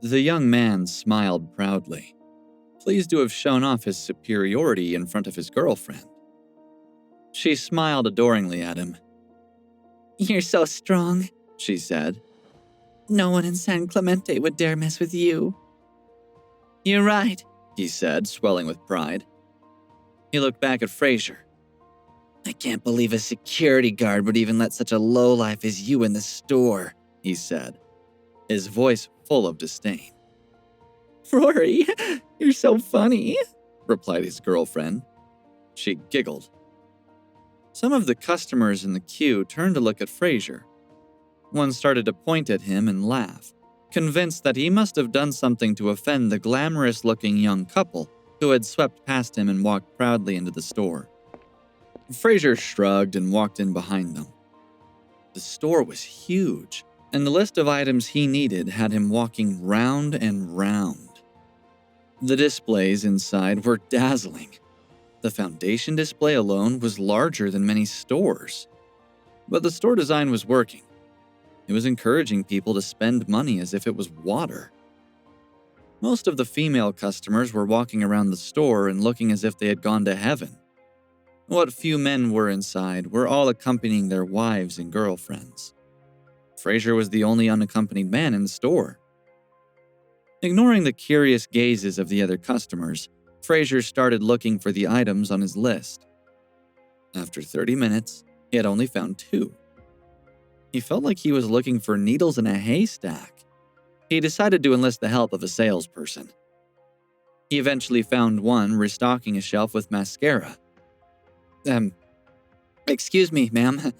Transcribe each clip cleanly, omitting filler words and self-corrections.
The young man smiled proudly, pleased to have shown off his superiority in front of his girlfriend. She smiled adoringly at him. "You're so strong," she said. "No one in San Clemente would dare mess with you." "You're right," he said, swelling with pride. He looked back at Fraser. "I can't believe a security guard would even let such a lowlife as you in the store," he said, his voice full of disdain. "Rory, you're so funny," replied his girlfriend. She giggled. Some of the customers in the queue turned to look at Fraser. One started to point at him and laugh, convinced that he must have done something to offend the glamorous-looking young couple who had swept past him and walked proudly into the store. Fraser shrugged and walked in behind them. The store was huge, and the list of items he needed had him walking round and round. The displays inside were dazzling. The foundation display alone was larger than many stores. But the store design was working. It was encouraging people to spend money as if it was water. Most of the female customers were walking around the store and looking as if they had gone to heaven. What few men were inside were all accompanying their wives and girlfriends. Fraser was the only unaccompanied man in the store. Ignoring the curious gazes of the other customers, Fraser started looking for the items on his list. After 30 minutes, he had only found 2. He felt like he was looking for needles in a haystack. He decided to enlist the help of a salesperson. He eventually found one restocking a shelf with mascara. Excuse me, ma'am.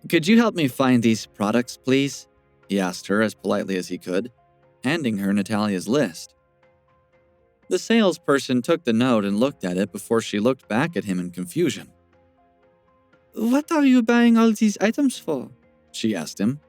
Could you help me find these products, please?" he asked her as politely as he could, handing her Natalia's list. The salesperson took the note and looked at it before she looked back at him in confusion. "What are you buying all these items for?" she asked him.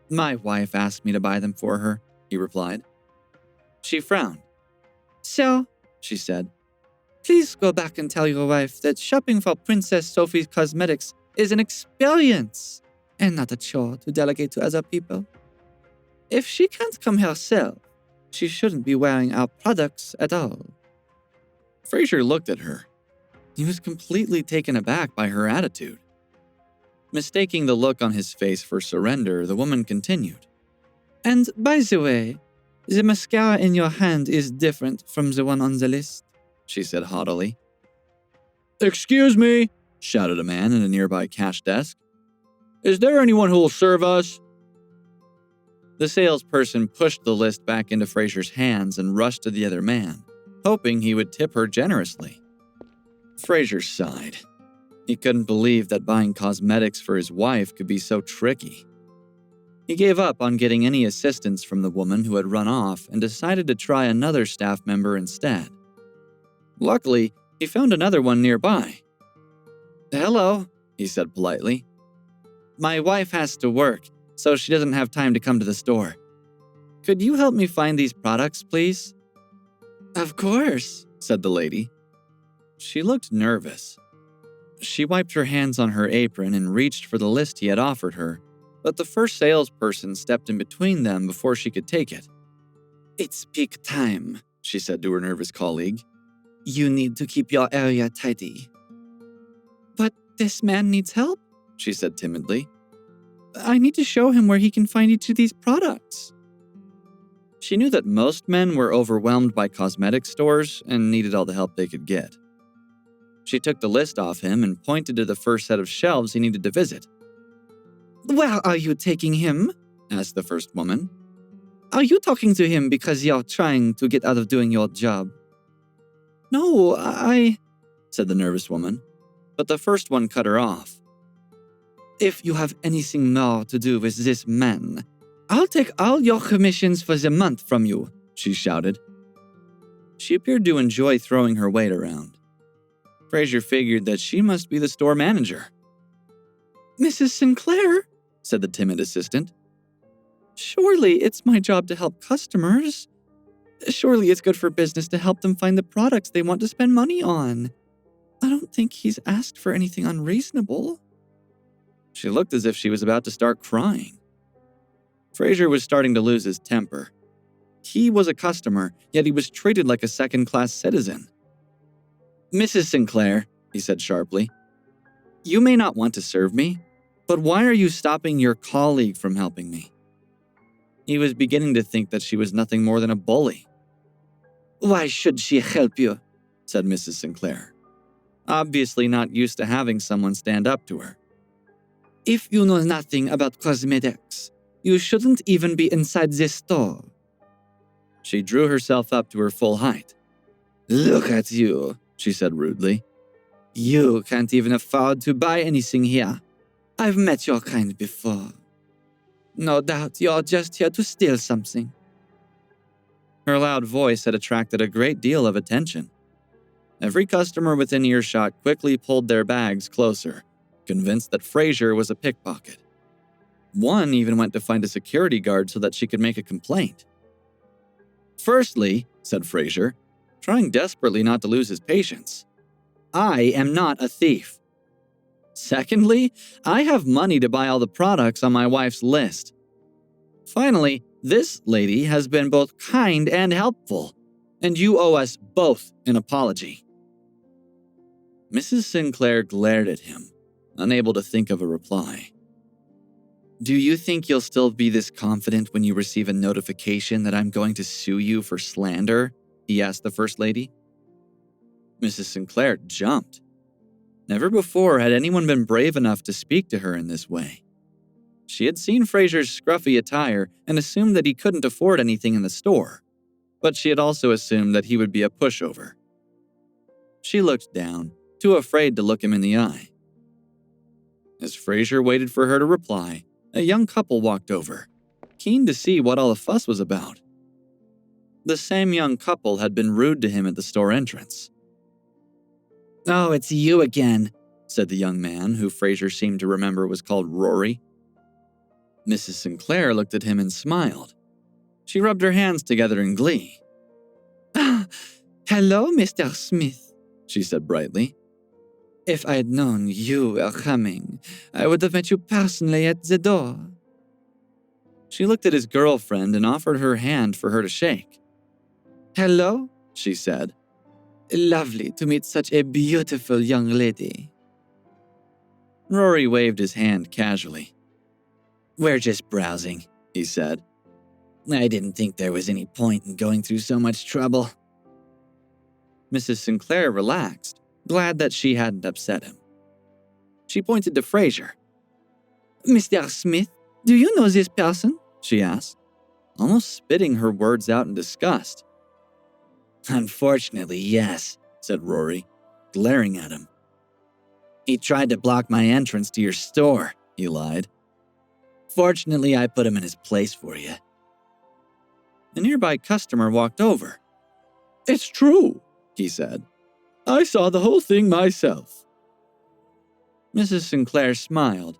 "My wife asked me to buy them for her," he replied. She frowned. "So," she said, "please go back and tell your wife that shopping for Princess Sophie's cosmetics is an experience and not a chore to delegate to other people. If she can't come herself, she shouldn't be wearing our products at all." Fraser looked at her. He was completely taken aback by her attitude. Mistaking the look on his face for surrender, the woman continued. "And by the way, the mascara in your hand is different from the one on the list," she said haughtily. "Excuse me," shouted a man at a nearby cash desk. "Is there anyone who will serve us?" The salesperson pushed the list back into Fraser's hands and rushed to the other man, hoping he would tip her generously. Fraser sighed. He couldn't believe that buying cosmetics for his wife could be so tricky. He gave up on getting any assistance from the woman who had run off and decided to try another staff member instead. Luckily, he found another one nearby. "Hello," he said politely. "My wife has to work, so she doesn't have time to come to the store. Could you help me find these products, please?" "Of course," said the lady. She looked nervous. She wiped her hands on her apron and reached for the list he had offered her, but the first salesperson stepped in between them before she could take it. "It's peak time," she said to her nervous colleague. "You need to keep your area tidy." "But this man needs help," she said timidly. "I need to show him where he can find each of these products." She knew that most men were overwhelmed by cosmetic stores and needed all the help they could get. She took the list off him and pointed to the first set of shelves he needed to visit. "Where are you taking him?" asked the first woman. "Are you talking to him because you're trying to get out of doing your job?" "No, I," said the nervous woman, but the first one cut her off. "If you have anything more to do with this man, I'll take all your commissions for the month from you," she shouted. She appeared to enjoy throwing her weight around. Fraser figured that she must be the store manager. "Mrs. Sinclair," said the timid assistant. "Surely it's my job to help customers. Surely it's good for business to help them find the products they want to spend money on. I don't think he's asked for anything unreasonable." She looked as if she was about to start crying. Fraser was starting to lose his temper. He was a customer, yet he was treated like a second-class citizen. "Mrs. Sinclair," he said sharply, "you may not want to serve me, but why are you stopping your colleague from helping me?" He was beginning to think that she was nothing more than a bully. "Why should she help you?" said Mrs. Sinclair, obviously not used to having someone stand up to her. "If you know nothing about cosmetics, you shouldn't even be inside this store." She drew herself up to her full height. "Look at you," she said rudely. "You can't even afford to buy anything here. I've met your kind before. No doubt you're just here to steal something." Her loud voice had attracted a great deal of attention. Every customer within earshot quickly pulled their bags closer, convinced that Fraser was a pickpocket. One even went to find a security guard so that she could make a complaint. "Firstly," said Fraser, trying desperately not to lose his patience, "I am not a thief. Secondly, I have money to buy all the products on my wife's list. Finally, this lady has been both kind and helpful, and you owe us both an apology." Mrs. Sinclair glared at him, unable to think of a reply. "Do you think you'll still be this confident when you receive a notification that I'm going to sue you for slander?" he asked the First Lady. Mrs. Sinclair jumped. Never before had anyone been brave enough to speak to her in this way. She had seen Fraser's scruffy attire and assumed that he couldn't afford anything in the store, but she had also assumed that he would be a pushover. She looked down, too afraid to look him in the eye. As Fraser waited for her to reply, a young couple walked over, keen to see what all the fuss was about. The same young couple had been rude to him at the store entrance. "Oh, it's you again," said the young man, who Fraser seemed to remember was called Rory. Mrs. Sinclair looked at him and smiled. She rubbed her hands together in glee. "Ah, hello, Mr. Smith," she said brightly. "If I'd known you were coming, I would have met you personally at the door." She looked at his girlfriend and offered her hand for her to shake. "Hello," she said. "Lovely to meet such a beautiful young lady." Rory waved his hand casually. "We're just browsing," he said. "I didn't think there was any point in going through so much trouble." Mrs. Sinclair relaxed, glad that she hadn't upset him. She pointed to Fraser. "Mr. Smith, do you know this person?" she asked, almost spitting her words out in disgust. "Unfortunately, yes," said Rory, glaring at him. "He tried to block my entrance to your store," he lied. "Fortunately, I put him in his place for you." A nearby customer walked over. "It's true," he said. "I saw the whole thing myself." Mrs. Sinclair smiled.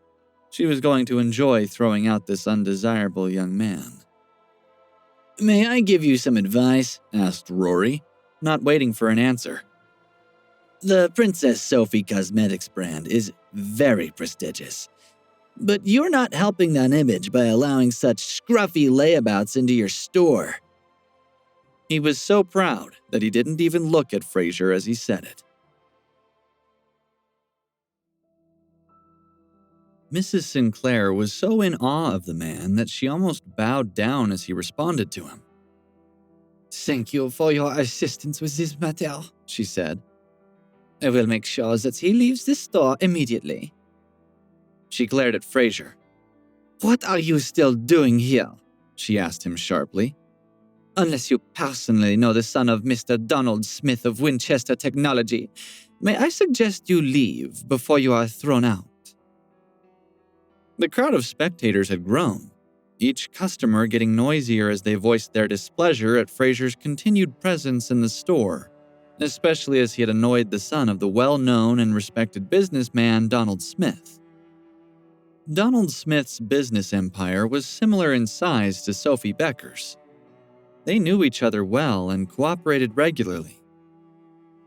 She was going to enjoy throwing out this undesirable young man. "May I give you some advice?" asked Rory, not waiting for an answer. "The Princess Sophie Cosmetics brand is very prestigious, but you're not helping that image by allowing such scruffy layabouts into your store." He was so proud that he didn't even look at Fraser as he said it. Mrs. Sinclair was so in awe of the man that she almost bowed down as he responded to him. "Thank you for your assistance with this matter," she said. "I will make sure that he leaves the store immediately." She glared at Fraser. "What are you still doing here?" she asked him sharply. "Unless you personally know the son of Mr. Donald Smith of Winchester Technology, may I suggest you leave before you are thrown out?" The crowd of spectators had grown, each customer getting noisier as they voiced their displeasure at Fraser's continued presence in the store, especially as he had annoyed the son of the well-known and respected businessman Donald Smith. Donald Smith's business empire was similar in size to Sophie Becker's. They knew each other well and cooperated regularly.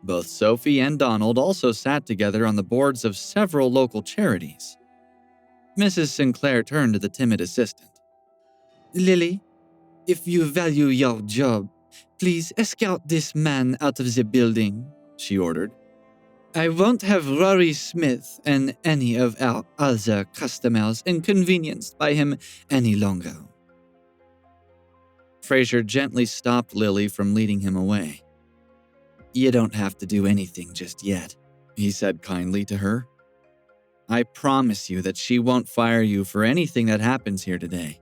Both Sophie and Donald also sat together on the boards of several local charities. Mrs. Sinclair turned to the timid assistant. "Lily, If you value your job, please escort this man out of the building, she ordered. I won't have Rory Smith and any of our other customers inconvenienced by him any longer. Fraser gently stopped Lily from leading him away. You don't have to do anything just yet, he said kindly to her. I promise you that she won't fire you for anything that happens here today.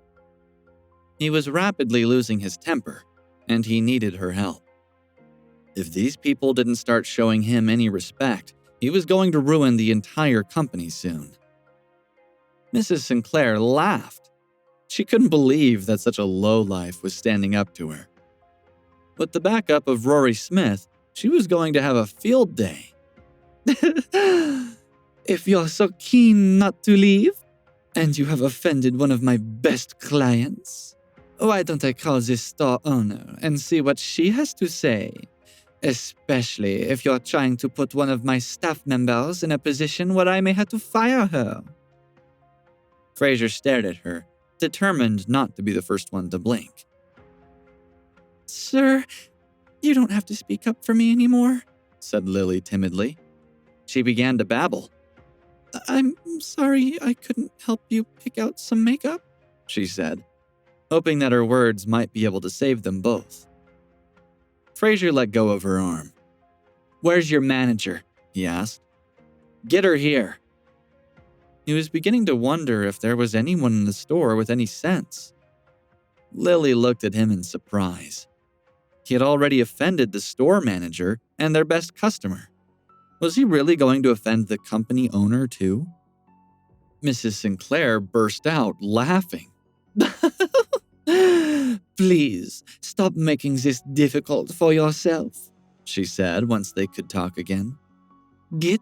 He was rapidly losing his temper, and he needed her help. If these people didn't start showing him any respect, he was going to ruin the entire company soon. Mrs. Sinclair laughed. She couldn't believe that such a lowlife was standing up to her. With the backup of Rory Smith, she was going to have a field day. If you're so keen not to leave, and you have offended one of my best clients, why don't I call this store owner and see what she has to say? Especially if you're trying to put one of my staff members in a position where I may have to fire her. Fraser stared at her, determined not to be the first one to blink. Sir, you don't have to speak up for me anymore, said Lily timidly. She began to babble. I'm sorry I couldn't help you pick out some makeup, she said, hoping that her words might be able to save them both. Fraser let go of her arm. Where's your manager? He asked. Get her here. He was beginning to wonder if there was anyone in the store with any sense. Lily looked at him in surprise. He had already offended the store manager and their best customer. Was he really going to offend the company owner too? Mrs. Sinclair burst out laughing. Please, stop making this difficult for yourself, she said once they could talk again. Get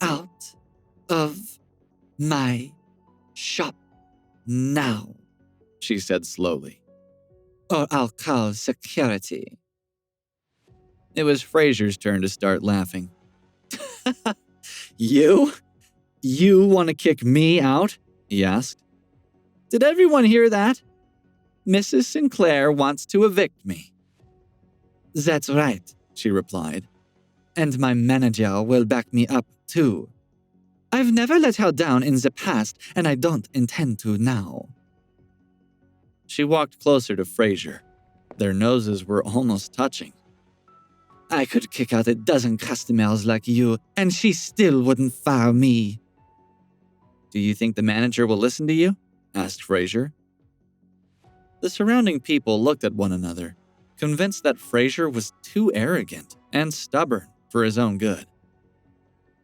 out of my shop now, she said slowly, or I'll call security. It was Fraser's turn to start laughing. You? You want to kick me out? He asked. Did everyone hear that? Mrs. Sinclair wants to evict me. That's right, she replied. And my manager will back me up too. I've never let her down in the past, and I don't intend to now. She walked closer to Fraser. Their noses were almost touching. I could kick out a dozen customers like you, and she still wouldn't fire me. Do you think the manager will listen to you? Asked Fraser. The surrounding people looked at one another, convinced that Fraser was too arrogant and stubborn for his own good.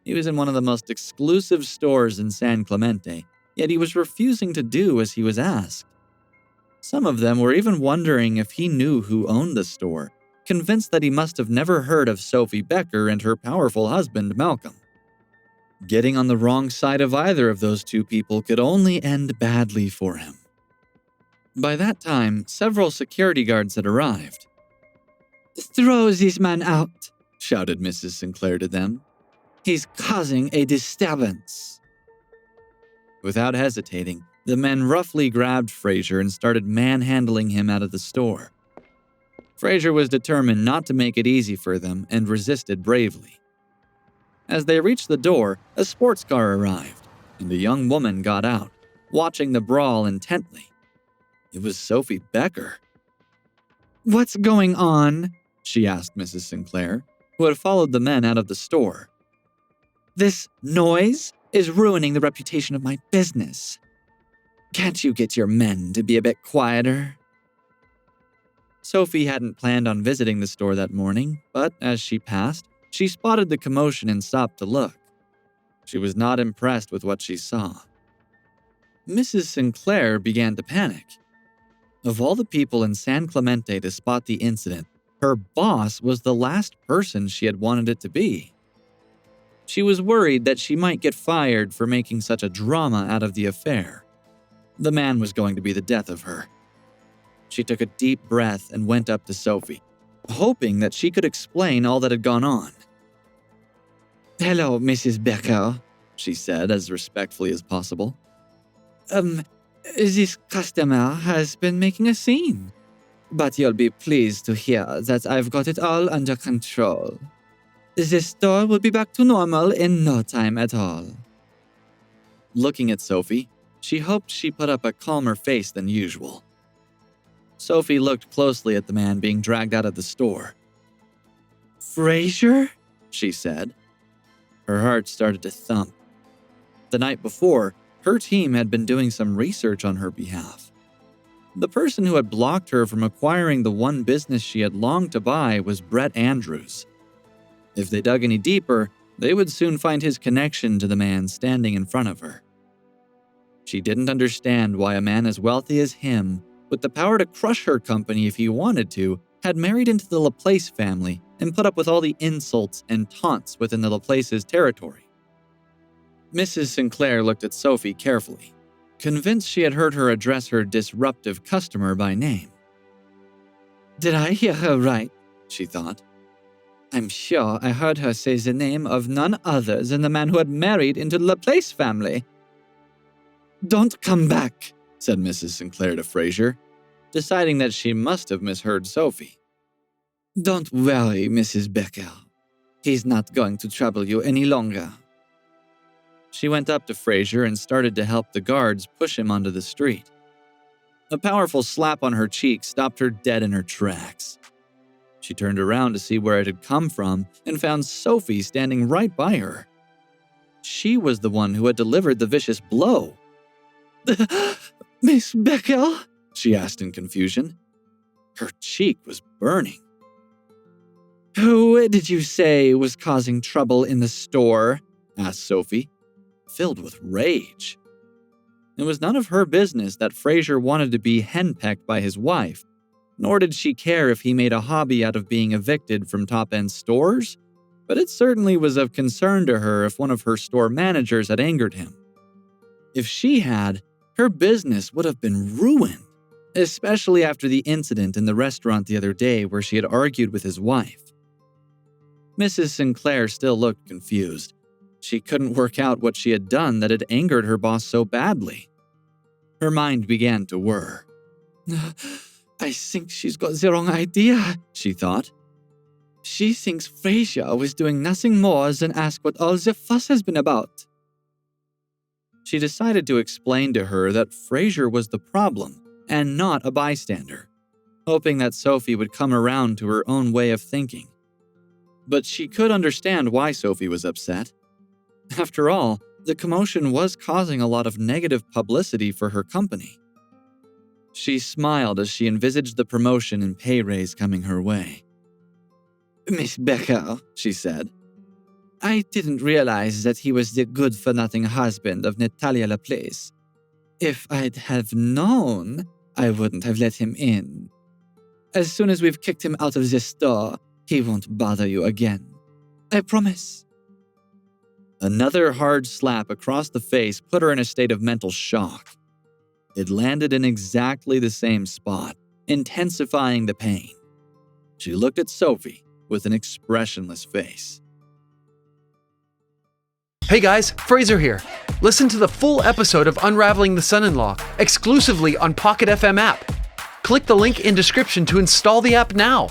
He was in one of the most exclusive stores in San Clemente, yet he was refusing to do as he was asked. Some of them were even wondering if he knew who owned the store, convinced that he must have never heard of Sophie Becker and her powerful husband, Malcolm. Getting on the wrong side of either of those two people could only end badly for him. By that time, several security guards had arrived. Throw this man out, shouted Mrs. Sinclair to them. He's causing a disturbance. Without hesitating, the men roughly grabbed Fraser and started manhandling him out of the store. Fraser was determined not to make it easy for them and resisted bravely. As they reached the door, a sports car arrived, and a young woman got out, watching the brawl intently. It was Sophie Becker. What's going on? She asked Mrs. Sinclair, who had followed the men out of the store. This noise is ruining the reputation of my business. Can't you get your men to be a bit quieter? Sophie hadn't planned on visiting the store that morning, but as she passed, she spotted the commotion and stopped to look. She was not impressed with what she saw. Mrs. Sinclair began to panic. Of all the people in San Clemente to spot the incident, her boss was the last person she had wanted it to be. She was worried that she might get fired for making such a drama out of the affair. The man was going to be the death of her. She took a deep breath and went up to Sophie, hoping that she could explain all that had gone on. Hello, Mrs. Becker, she said as respectfully as possible. This customer has been making a scene, But you'll be pleased to hear that I've got it all under control. The store will be back to normal in no time at all." Looking at Sophie, she hoped she put up a calmer face than usual. Sophie looked closely at the man being dragged out of the store. "Fraser?" she said. Her heart started to thump. The night before, her team had been doing some research on her behalf. The person who had blocked her from acquiring the one business she had longed to buy was Brett Andrews. If they dug any deeper, they would soon find his connection to the man standing in front of her. She didn't understand why a man as wealthy as him, with the power to crush her company if he wanted to, had married into the Laplace family and put up with all the insults and taunts within the Laplace's territory. Mrs. Sinclair looked at Sophie carefully, convinced she had heard her address her disruptive customer by name. "Did I hear her right?" she thought. "I'm sure I heard her say the name of none other than the man who had married into the Laplace family." "Don't come back," said Mrs. Sinclair to Fraser, deciding that she must have misheard Sophie. "Don't worry, Mrs. Becker. He's not going to trouble you any longer." She went up to Fraser and started to help the guards push him onto the street. A powerful slap on her cheek stopped her dead in her tracks. She turned around to see where it had come from and found Sophie standing right by her. She was the one who had delivered the vicious blow. "Miss Becker?" she asked in confusion. Her cheek was burning. "Who did you say was causing trouble in the store?" asked Sophie, filled with rage. It was none of her business that Fraser wanted to be henpecked by his wife, nor did she care if he made a hobby out of being evicted from top-end stores, but it certainly was of concern to her if one of her store managers had angered him. If she had, her business would have been ruined, especially after the incident in the restaurant the other day where she had argued with his wife. Mrs. Sinclair still looked confused. She couldn't work out what she had done that had angered her boss so badly. Her mind began to whir. "I think she's got the wrong idea," she thought. "She thinks Fraser was doing nothing more than ask what all the fuss has been about." She decided to explain to her that Fraser was the problem and not a bystander, hoping that Sophie would come around to her own way of thinking. But she could understand why Sophie was upset. After all, the commotion was causing a lot of negative publicity for her company. She smiled as she envisaged the promotion and pay raise coming her way. "Miss Becker," she said, "I didn't realize that he was the good-for-nothing husband of Natalia Laplace. If I'd have known, I wouldn't have let him in. As soon as we've kicked him out of the store, he won't bother you again. I promise." Another hard slap across the face put her in a state of mental shock. It landed in exactly the same spot, intensifying the pain. She looked at Sophie with an expressionless face. Hey guys, Fraser here. Listen to the full episode of Unraveling the Son-In-Law exclusively on Pocket FM app. Click the link in description to install the app now.